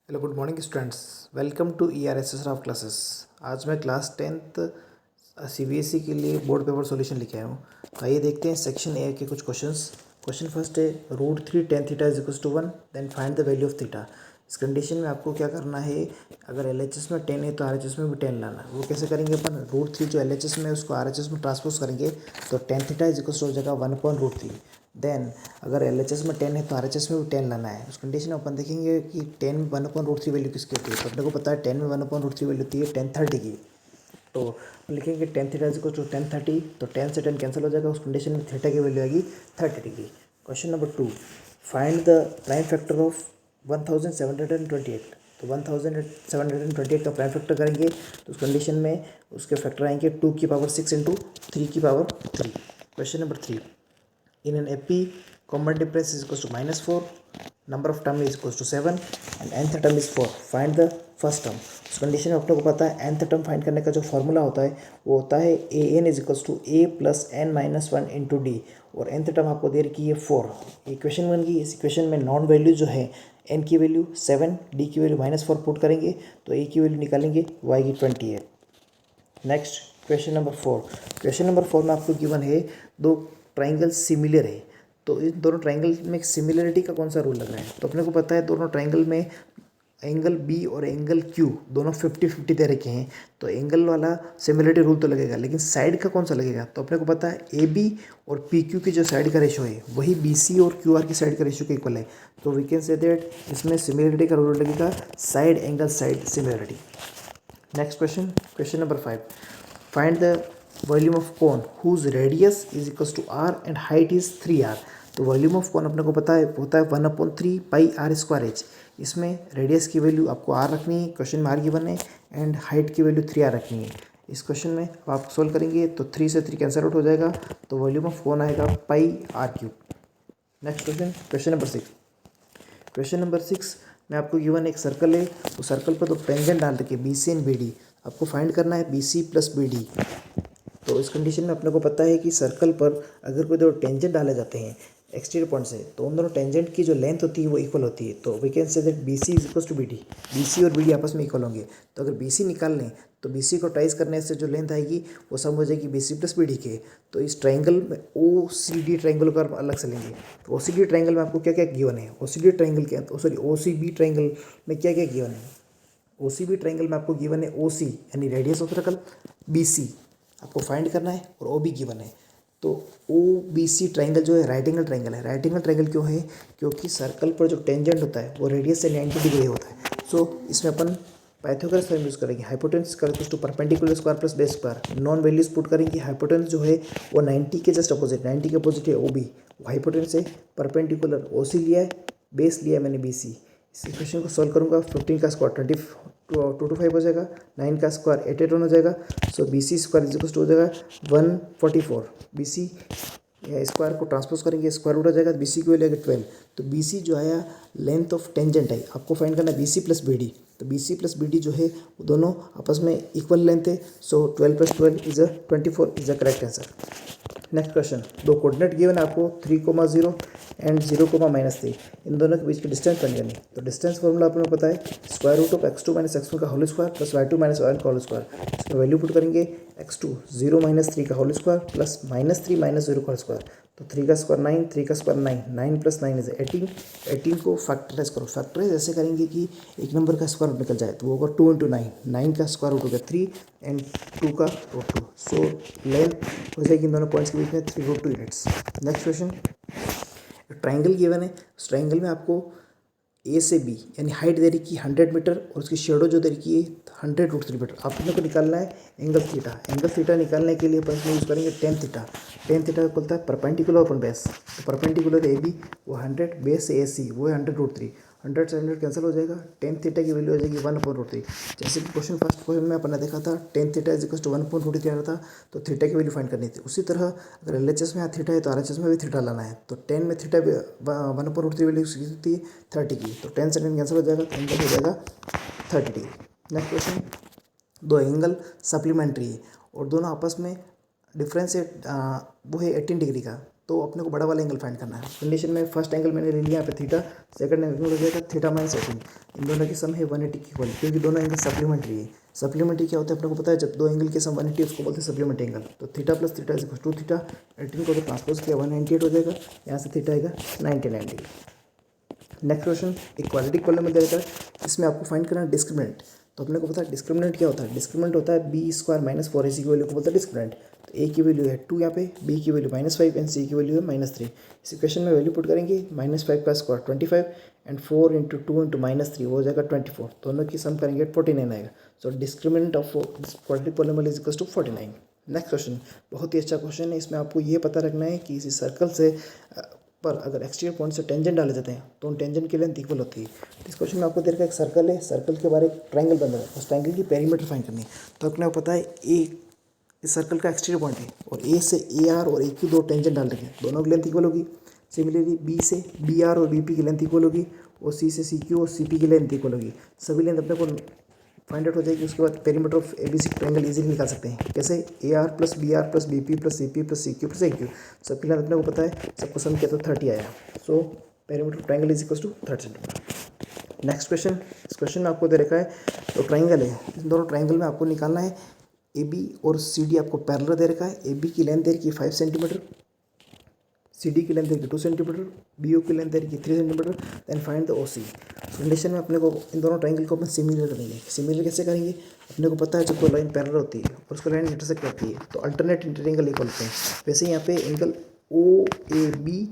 Hello good morning students. Welcome to ERSS of classes. आज मैं class 10th CBSE के लिए बोर्ड पेपर सॉल्यूशन लेके आया हूँ। तो आइए देखते हैं सेक्शन ए के कुछ क्वेश्चंस। क्वेश्चन फर्स्ट है √3 tan theta is equals to 1, then find the value of theta. इस कंडीशन में आपको क्या करना है, अगर LHS में 10 है तो RHS में भी 10 लाना है। वो कैसे करेंगे अपन, √3 जो LHS में है उसको RHS में ट्रांसपोज करेंगे तो tan theta is equals to हो जाएगा 1/√3। देन अगर LHS में 10 है तो RHS में भी 10 लाना है। उस कंडीशन में अपन देखेंगे कि 10 में 1/√3 वैल्यू किसकी होती है। तो अपने को पता है 10 में 1/√3 वैल्यू होती है tan 30 की। तो लिखेंगे tan theta is equal to tan 30, तो 10 से 10 कैंसिल हो जाएगा। उस कंडीशन में थीटा की वैल्यू आएगी 30 degree. Question number 2, find the prime factor of 1728। तो 1728 का प्राइम फैक्टर करेंगे तो उस कंडीशन में उसके फैक्टर आएंगे 2⁶ into 3�3। Question number 3, in an AP common difference is equals to -4, number of term is equals to 7 and nth term is 4, find the first term। उस condition में अपने को पता है nth टर्म फाइंड करने का जो फॉर्मूला होता है वो होता है an is equals to a plus n minus 1 into D, और nth टर्म आपको दे रखी है 4। इक्वेशन बन गई। इस इक्वेशन में नॉन वैल्यू जो है n की वैल्यू 7, d की वैल्यू -4 पुट करेंगे तो a की वैल्यू निकालेंगे y की 28। Next question number 4। Question number 4 में आपको गिवन है दो ट्राइंगल सिमिलर है, तो इन दोनों ट्राइंगल में सिमिलरिटी का कौन सा रूल लग रहा है। तो अपने को पता है दोनों ट्राइंगल में एंगल बी और एंगल क्यू दोनों 50-50 दे रखे हैं, तो एंगल वाला सिमिलरिटी रूल तो लगेगा, लेकिन साइड का कौन सा लगेगा। तो अपने को पता है ए बी और पी क्यू की जो साइड का रेशो है वही बी सी और क्यू आर की साइड का रेशो के इक्वल है। तो वी कैन से दैट इसमें सिमिलरिटी का रूल लगेगा side angle side similarity. Next question, question number 5, find the volume of cone whose radius is equals to R and height is 3r। तो volume of कोन अपने को पता है होता है 1/3 पाई r²h। इसमें रेडियस की वैल्यू आपको r रखनी है, क्वेश्चन में r गिवन है, एंड हाइट की वैल्यू 3r रखनी है। इस क्वेश्चन में अब आप सोल्व करेंगे तो 3 से 3 कैंसिल आउट हो जाएगा, तो वॉल्यूम ऑफ कोन आएगा πr³। Next question, question number 6। Question number 6 में आपको गिवन एक सर्कल है, तो सर्कल पर तो टेंजेंट डाल रखे B C and B D. आपको फाइंड करना है B C plus B D. तो इस कंडीशन में अपने को पता है कि सर्कल पर अगर कोई दो टेंजेंट डाले जाते हैं एक्सटीरियर पॉइंट से, तो उन दोनों टेंजेंट की जो लेंथ होती है वो इक्वल होती है। तो we can say that B C is equal to B D. B C और बी डी आपस में इक्वल होंगे, तो अगर बी सी निकाल लें तो बी सी को ट्राइस करने से जो लेंथ आएगी वो सम हो जाएगी B C plus B D के। तो इस ट्राइंगल में ओ सी डी ट्राइंगल को आप अलग से लेंगे। तो ओ सी डी ट्राइंगल में आपको क्या क्या गिवन है, ओ सी डी ट्राइंगल के सॉरी ओ सी बी ट्राइंगल में क्या क्या गिवन है। ओ सी बी ट्राइंगल में आपको गिवन है ओ सी यानी radius of circle, B C आपको फाइंड करना है, और ओ बी गिवन है। तो ओ बी सी ट्राइंगल जो है राइट एंगल ट्राइंगल है। राइट एंगल ट्राइंगल क्यों है, क्योंकि सर्कल पर जो टेंजेंट होता है वो रेडियस से 90 डिग्री होता है। सो इसमें अपन पाइथागोरस थ्योरम यूज़ करेंगे। Hypotenuse equals to perpendicular square plus base square. Known values put करेंगे। हाइपोटेन्यूस जो है वो 90 के जस्ट अपोजिट, 90 के अपोजिट है ओ बी। हाइपोटेन्यूस है, परपेंडिकुलर ओ सी लिया है, बेस लिया है मैंने बी सी। इस इक्वेशन को सॉल्व करूंगा, 15 का स्क्वायर 225 हो जाएगा, 9 का स्क्वायर 81 हो जाएगा। So B C square is equal to हो जाएगा 144। बी सी स्क्वायर को ट्रांसपोज करेंगे, स्क्वायर रूट हो जाएगा, बी सी की वैल्यू आएगा 12। तो बी सी जो आया लेंथ ऑफ टेंजेंट है, आपको फाइंड करना है B C plus B D. तो B C plus B D जो है वो दोनों आपस में इक्वल लेंथ है। So 12 + 12 is 24 is the correct answer. Next question, दो कोऑर्डिनेट गिवन है आपको 3,0 एंड 0,-3। इन दोनों के बीच की डिस्टेंस फाइंड करनी है। तो डिस्टेंस फॉर्मूला आपको पता है √ x2 - x1 का whole square plus y2 - y1 का होल स्क्वायर। इसमें वैल्यू पुट करेंगे x2 0 - 3 का होल स्क्वायर प्लस -3 - 0 का होल स्क्वायर। तो 3 का स्क्वायर 9, 3 का स्क्वायर 9, 9 + 9 इज 18। 18 को फैक्टराइज करो। फैक्टराइज ऐसे करेंगे कि एक नंबर का स्क्वायर रूट निकल जाए, तो वो होगा 2 × 9। 9 का स्क्वायर रूट हो गया 3 एंड 2 का रूट 2। सो लेंथ हो जाएगी इन दोनों पॉइंट्स के बीच में 3√2 units. Next question, triangle given है। उस ट्राइंगल में आपको ए से बी यानी हाइट दे रखी 100 मीटर और उसकी शेडो जो दे रखी है 100√3 मीटर। आपने को निकालना है एंगल थीटा। एंगल थीटा निकालने के लिए अपन इसमें यूज़ करेंगे tan थीटा। tan थीटा बोलता है परपेंडिकुलर अपन बेस। तो परपेंडिकुलर ए बी वो 100, बेस ए सी वो है 100√3। 100 से 100 कैंसिल हो जाएगा, tan थीटा की वैल्यू हो जाएगी 1/√3। जैसे कि क्वेश्चन फर्स्ट क्वेश्चन में अपन ने देखा था tan theta is equal to 1/√3 आ रहा था, तो थीटा की वैल्यू फाइंड करनी थी। उसी तरह अगर LHS में थीटा है तो RHS में भी थीटा लाना है। तो 10 में थीटा 1/√3 वैल्यू होती है 30 की, तो 10 से 10 कैंसिल हो जाएगा, तो एंगल हो जाएगा 30 डिग्री। नेक्स्ट क्वेश्चन, दो एंगल सप्लीमेंट्री है और दोनों आपस में डिफरेंस है वो है 18 डिग्री का। तो अपने को बड़ा वाला एंगल फाइंड करना है। कंडीशन में फर्स्ट एंगल मैंने ले लिया यहाँ पे थीटा, सेकंड एंगल हो जाएगा थीटा माइनस 18, इन दोनों की सम है 180 की इक्वल, क्योंकि दोनों एंगल सप्लीमेंट्री है। सप्लीमेंट्री क्या होता है अपने को पता है, जब दो एंगल के सम 180 उसको बोलते हैं सप्लीमेंट्री एंगल। तो theta plus theta is equal to theta, 18 को तो ट्रांसपोज किया 198 हो जाएगा, यहाँ से थीटा आएगा 99 डिग्री। नेक्स्ट क्वेश्चन एक क्वाड्रेटिक पॉलिनोमियल दे रखा है, इसमें आपको फाइंड करना है डिस्क्रिमिनेंट। तो अपने को पता है डिस्क्रिमिनेंट क्या होता है, डिस्क्रिमिनेंट होता है बी स्क्वायर माइनस 4ac की वैल्यू को बोलता है डिस्क्रिमिनेंट। तो ए की वैल्यू है 2 यहाँ पे, बी की वैल्यू -5 एंड सी की वैल्यू है -3। इस इक्वेशन में वैल्यू पुट करेंगे, -5 का स्क्वायर 25 एंड 4 इंटू 2 इंटू -3 वो हो जाएगा 24, दोनों की सम करेंगे 49 आएगा। So discriminant of quadratic polynomial is equal to 49। Next question बहुत ही अच्छा क्वेश्चन है, इसमें आपको ये पता रखना है कि इसी सर्कल से पर अगर एक्सटीरियर पॉइंट से टेंजेंट डाले जाते हैं तो उन टेंजेंट की लेंथ इक्वल होती है। इस क्वेश्चन में आपको देर का एक सर्कल है, सर्कल के बारे एक ट्रायंगल बन रहा है, उस ट्रायंगल की पेरीमीटर फाइंड करनी है। तो अपने को पता है ए इस सर्कल का एक्सटीरियर पॉइंट है और ए से ए आर और ए की दो टेंजेंट डाल रखे हैं, दोनों की लेंथ इक्वल होगी। सिमिलरली बी से बी आर और बी पी की लेंथ इक्वल होगी और सी से सी क्यू और सी पी की लेंथ इक्वल होगी। सभी लेंथ अपने को फाइंड आउट हो जाएगी। उसके बाद perimeter of ABC triangle easily निकाल सकते हैं, कैसे A R plus B R plus B P plus C P plus C Q plus A Q, सबकी लेंथ अपने को पता है, सबको सम किया तो 30 आया। So perimeter of triangle is equal to 30 centimetre. Next question, इस क्वेश्चन में आपको दे रखा है तो ट्रायंगल है, इन दोनों ट्रायंगल में आपको निकालना है ए बी और सी डी आपको पैरेलल दे रखा है। ए बी की लेंथ दे रखी है 5 सेंटीमीटर, सी डी की लेंथ दे रखी 2 सेंटीमीटर, बी ओ की लेंथ दे रखी 3 centimetre. Then find the O C. Condition में अपने को इन दोनों ट्रायंगल को अपन सिमिलर करेंगे। सिमिलर कैसे करेंगे, अपने को पता है जब कोई लाइन पैरेलल होती है और उसको लाइन इंटरसेक्ट करती है तो अल्टरनेट इंटरएंगल इक्वल होते हैं। वैसे यहाँ पे एंगल ओ ए बी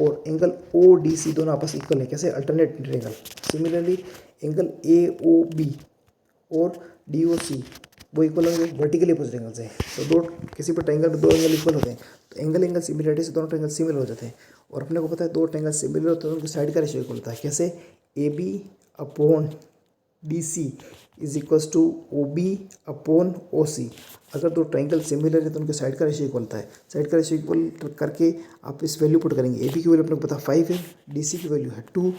और एंगल ओ डी सी दोनों आपस इक्वल है, कैसे alternate inter angle. Similarly angle A O B और डी ओ सी वो इक्वल होंगे वर्टिकली अपोजिट एंगल से। तो दो किसी पर ट्रायंगल में दो एंगल इक्वल होते हैं तो एंगल सिमिलरिटी से दोनों ट्रायंगल सिमिलर हो जाते हैं। और अपने को पता है दो ट्रायंगल सिमिलर होते हैं तो उनकी साइड का रेशियो इक्वल होता है, कैसे A B upon D C is equals to O B upon O C. अगर दो ट्रायंगल सिमिलर है तो उनके साइड का रेशियो इक्वल होता है। साइड का रेशियो इक्वल करके आप इस वैल्यू पुट करेंगे, ए बी की वैल्यू अपने को पता 5 है, डी सी की वैल्यू है 2,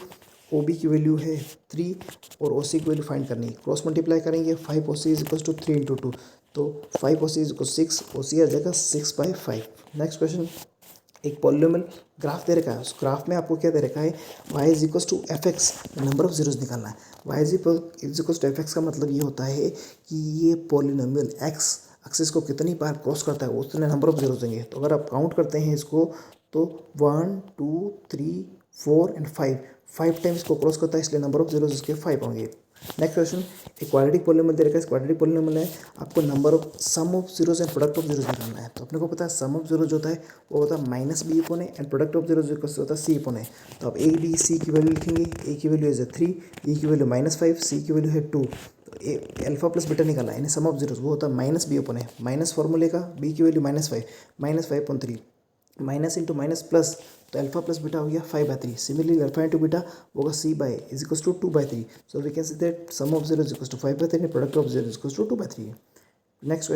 ओ बी की वैल्यू है 3 और ओ सी की वैल्यू फाइंड करनी है। क्रॉस मल्टीप्लाई करेंगे 5 ओ सी इज इक्वल टू 3 इंटू 2, तो 5 ओ सी इज इक्वल 6, ओ सी आ जाएगा 6/5। नेक्स्ट क्वेश्चन एक पॉलिनोमियल ग्राफ दे रखा है, उस ग्राफ में आपको क्या दे रखा है, y is equal to F X, number of zeros निकालना है। y is equal to F X का मतलब ये होता है कि ये पॉलिनोमियल x एक्सिस को कितनी बार क्रॉस करता है उतने नंबर ऑफ जीरोज देंगे। तो अगर आप काउंट करते हैं इसको तो 1 2 3 4 एंड 5 टाइम्स को क्रॉस करता है, इसलिए नंबर ऑफ जीरोज इसके 5 होंगे। नेक्स्ट क्वेश्चन एक क्वाड्रेटिक पॉलिनोमियल दे रखा है, इस क्वाड्रेटिक पॉलिनोमियल है आपको number of sum of zeros and product of zeros निकालना है। तो अपने को पता है सम ऑफ जीरोज होता है वो होता है माइनस बी अपॉन है एंड प्रोडक्ट ऑफ जीरोज होता है सी अपॉन है। तो आप ए बी सी की वैल्यू लिखेंगे, ए की वैल्यू इज 3, बी की वैल्यू -5, सी की वैल्यू है 2। तो ए अल्फा प्लस बीटा निकाला यानी सम ऑफ जीरोज वो होता है माइनस बी अपॉन है, माइनस फॉर्मूले का बी की value -5/3 minus into minus plus, तो अल्फा प्लस बीटा हो गया 5/3। सिमिलरली अल्फा इंटू बीटा होगा c by is equal to 2/3। So we can see that sum of zero is equal to 5/3 and product of zero is equal to 2/3। Next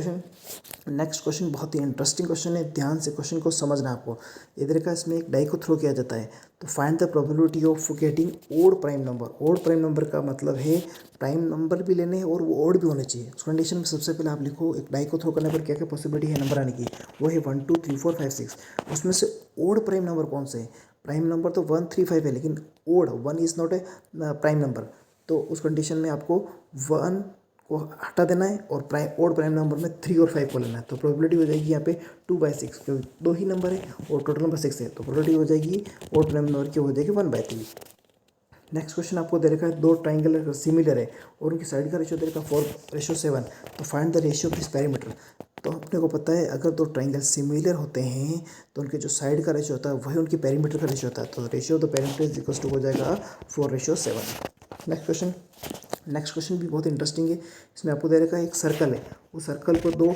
question बहुत ही interesting question है, ध्यान से question को समझना है आपको। इधर का इसमें एक डाई को थ्रो किया जाता है, तो find the probability of getting odd prime number. Odd prime number का मतलब है प्राइम नंबर भी लेने हैं और वो ओड भी होने चाहिए। उस कंडीशन में सबसे पहले आप लिखो एक डाई को थ्रो करने पर क्या क्या पॉसिबिलिटी है नंबर आने की, वो है 1 2 3 4 5 6। उसमें से ओड प्राइम नंबर कौन से है, प्राइम नंबर तो 1 3 5 है लेकिन odd 1 is not a prime number. तो उस कंडीशन में आपको 1 को हटा देना है और ओड प्राइम नंबर में 3 और 5 को लेना है। तो प्रोबेबिलिटी हो जाएगी यहाँ पे 2/6, क्योंकि 2 ही नंबर है और टोटल नंबर 6 है, तो प्रोबेबिलिटी हो जाएगी ओड प्राइम नंबर की हो जाएगी 1/3। नेक्स्ट क्वेश्चन आपको दे रखा है दो ट्राइंगल अगर सिमिलर है और उनकी साइड का रेशियो दे रखा 4:7, तो find the ratio of this parameter. तो अपने को पता है अगर दो ट्राइंगल सिमिलर होते हैं तो उनके जो साइड का रेशियो होता है वही उनकी पैरामीटर का रेशियो होता है। तो ratio of the parameter is equal to हो जाएगा 4:7। नेक्स्ट क्वेश्चन भी बहुत इंटरेस्टिंग है, इसमें आपको दे रखा है एक सर्कल है, उस सर्कल पर दो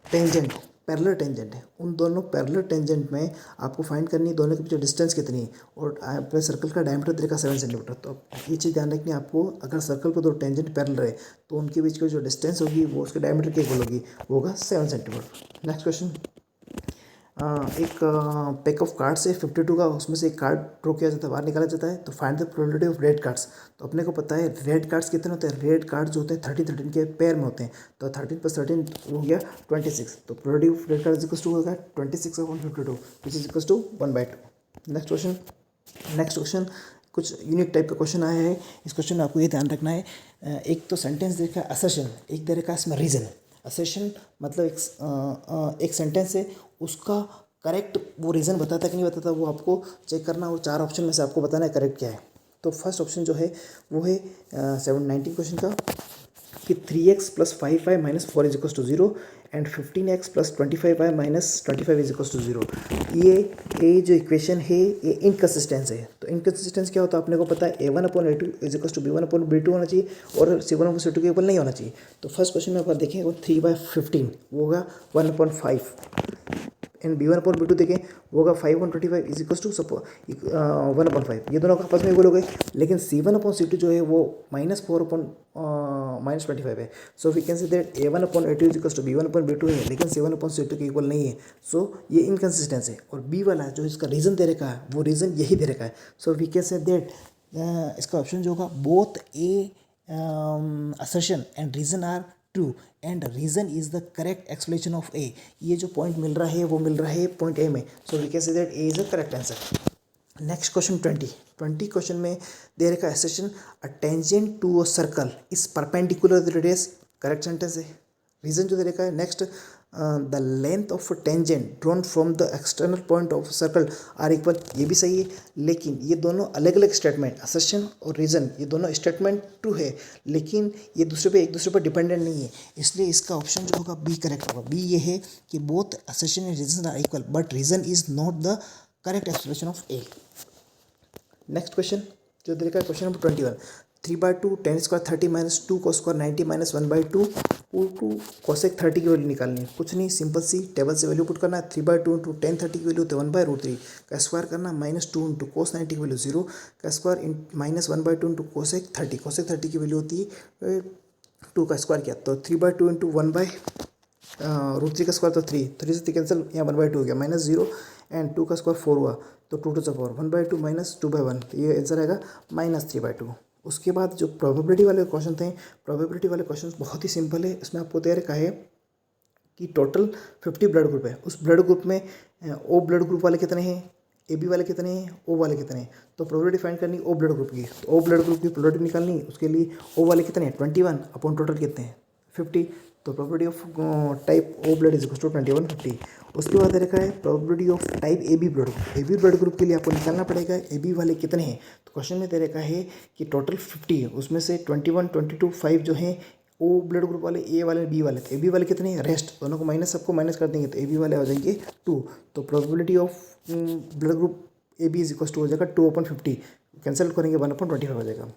टेंजेंट पैरेलल टेंजेंट है, उन दोनों पैरेलल टेंजेंट में आपको फाइंड करनी है दोनों के बीच डिस्टेंस कितनी है और अपने सर्कल का डायमीटर दे रखा 7 सेंटीमीटर। तो ये चीज़ ध्यान रखनी है आपको, अगर सर्कल पर दो टेंजेंट पैरेलल है तो उनके बीच की जो डिस्टेंस होगी वो उसके डायमीटर के इक्वल होगी, वो होगा 7 सेंटीमीटर। नेक्स्ट क्वेश्चन एक पैक ऑफ कार्ड्स है 52 का, उसमें से एक कार्ड ड्रॉ किया जाता है, बाहर निकाला जाता है, तो find the probability of red cards. तो अपने को पता है रेड कार्ड्स कितने होते हैं, रेड कार्ड्स जो होते हैं 13 के पेयर में होते हैं, तो 13 + 13 हो गया 26। तो probability of red card equal to होगा 26/52 which is equal to 1/2। Next question कुछ यूनिक टाइप का क्वेश्चन आया है। इस क्वेश्चन में आपको ये ध्यान रखना है, एक तो सेंटेंस दे रखा है असर्शन, एक दे रखा है इसमें रीज़न। असर्शन मतलब एक सेंटेंस है, उसका करेक्ट वो रीज़न बताता कि नहीं बताता वो आपको चेक करना, और 4 ऑप्शन में से आपको बताना है करेक्ट क्या है। तो फर्स्ट ऑप्शन जो है वो है 719 क्वेश्चन का कि 3x + 5y - 4 = 0 and 15x + 25y - 25 = 0। ये जो इक्वेशन है ये इनकन्सिस्टेंस है। तो इनकन्सिस्टेंस क्या होता है अपने को पता है, a1/a2 = b1/b2 होना चाहिए और c1/c2 के इक्वल नहीं होना चाहिए। तो फर्स्ट क्वेश्चन में अपन देखें वो 3/15 वो होगा 1/5 एंड b1/b2 देखें वो होगा 5/25 = 1/5। ये दोनों आपस में इक्वल हो गए, लेकिन c1/c2 जो है वो -4/-25 है। So we can say that a1/a2 = b1/b2 है, लेकिन c1/c2 के इक्वल नहीं है। सो ये इनकन्सिस्टेंस है। और बी वाला जो इसका रीज़न दे रखा है वो रीज़न यही दे रखा है। So we can say that इसका ऑप्शन जो होगा both A assertion and reason are true and reason is the correct explanation of A। ये जो पॉइंट मिल रहा है वो मिल रहा है पॉइंट ए में। So we can say that A is the correct answer. Next question 20 question में दे रखा assertion a tangent to a circle is perpendicular to the radius, correct sentence है। रीज़न जो दे रखा है next the length of tangent drawn from the external point of circle are equal, ये भी सही है, लेकिन ये दोनों अलग अलग स्टेटमेंट, असर्शन और रीज़न, ये दोनों स्टेटमेंट ट्रू है, लेकिन ये एक दूसरे पर डिपेंडेंट नहीं है। इसलिए इसका ऑप्शन जो होगा बी करेक्ट होगा। बी ये है कि both assertion and reason are equal but reason is not the correct explanation of A. Next question जो देखा क्वेश्चन नंबर 21, 3/2 10² 30 - 2 cos² 90 - 1/2 2 cosec 30 की वैल्यू निकालनी है। कुछ नहीं, सिंपल सी टेबल से वैल्यू पुट करना है। 3/2 × 10 30 की वैल्यू तो 1/√3 का स्क्वायर करना, -2 × cos 90 की वैल्यू 0 का स्क्वायर -1/2 × cosec 30। cosec 30 की वैल्यू होती है 2 का स्क्वायर किया तो 3/2 × 1/√3 का स्क्वायर तो 3 से कैंसिल, यहाँ 1/2 हो गया, -0 एंड 2 का स्क्वायर 4 हुआ तो 2 to the power 1/2 - 2/1, तो ये आंसर आएगा -3/2। उसके बाद जो प्रोबेबिलिटी वाले क्वेश्चन थे, प्रोबेबिलिटी वाले क्वेश्चन बहुत ही सिंपल है। इसमें आपको दे रखा है कि टोटल 50 ब्लड ग्रुप है, उस ब्लड ग्रुप में ओ ब्लड ग्रुप वाले कितने हैं, ए बी वाले कितने हैं, ओ वाले कितने हैं। तो प्रोबेबिलिटी फाइंड करनी ओ ब्लड ग्रुप की, तो ओ ब्लड ग्रुप की प्रोबेबिलिटी निकालनी, उसके लिए ओ वाले कितने हैं 21 अपॉन टोटल कितने हैं 50। तो probability of type O blood is equal to 21 50। उसके बाद रखा है probability of type A B blood group. A B blood group के लिए आपको निकालना पड़ेगा ए बी वाले कितने हैं। तो क्वेश्चन में दे रखा है कि टोटल 50 है, उसमें से 21 22 5 जो हैं ओ ब्लड ग्रुप वाले, ए वाले बी वाले, तो ए बी वाले कितने हैं रेस्ट, दोनों को माइनस, सबको माइनस कर देंगे तो ए बी वाले हो जाएंगे 2। तो probability of blood group A B is equal to हो जाएगा 2/50, कैंसिल करेंगे 1/25 हो जाएगा।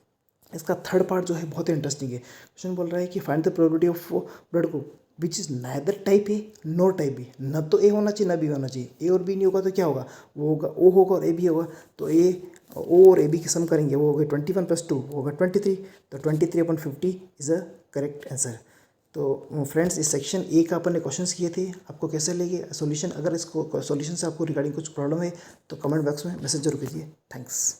इसका थर्ड पार्ट जो है बहुत ही इंटरेस्टिंग है। क्वेश्चन बोल रहा है कि find the probability of blood group which is neither type A no type B. न तो ए होना चाहिए न बी होना चाहिए। ए और बी नहीं होगा तो क्या होगा, वो होगा ओ होगा और ए बी होगा। तो ए ओ और ए बी की सम करेंगे वो होगा 21 + 2 होगा 23। तो 23/50 इज़ अ करेक्ट आंसर। तो फ्रेंड्स इस सेक्शन ए का अपन ने क्वेश्चंस किए थे, आपको कैसे लगे सॉल्यूशन। अगर इसको सॉल्यूशन से आपको रिगार्डिंग कुछ प्रॉब्लम है तो कमेंट बॉक्स में मैसेज जरूर कीजिए। थैंक्स।